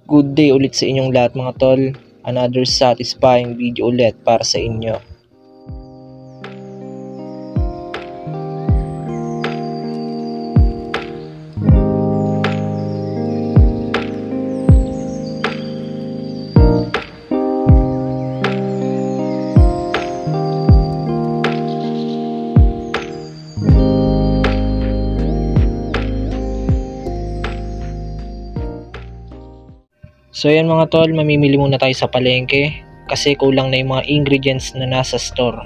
Good day ulit sa inyong lahat mga tol. Another satisfying video ulit para sa inyo. So yan mga tol, mamimili muna tayo sa palengke kasi kulang na yung mga ingredients na nasa store.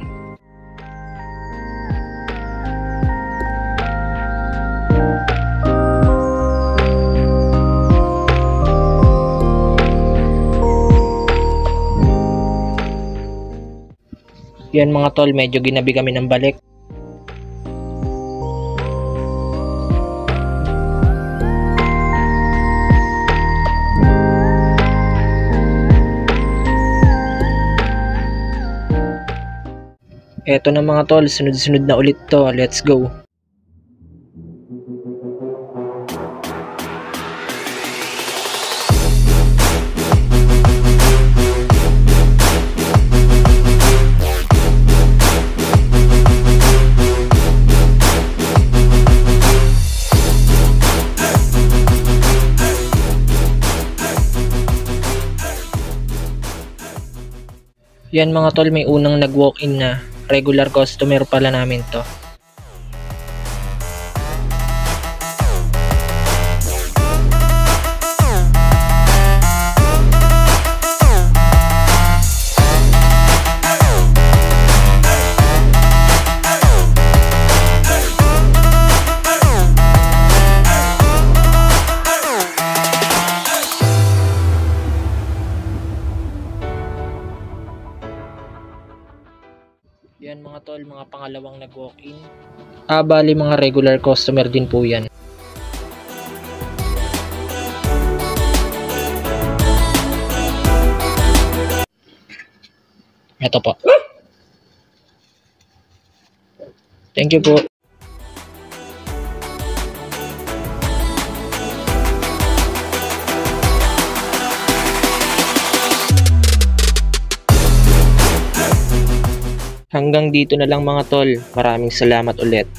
Yan mga tol, medyo ginabi kami ng balik. Eto na mga tol, sunod-sunod na ulit to. Let's go! Yan mga tol, may unang nag-walk-in na. Regular customer pala namin to. Yan mga tol, mga pangalawang nag-walk-in. Bali mga regular customer din po yan. Ito po. Thank you po. Hanggang dito na lang mga tol. Maraming salamat ulit.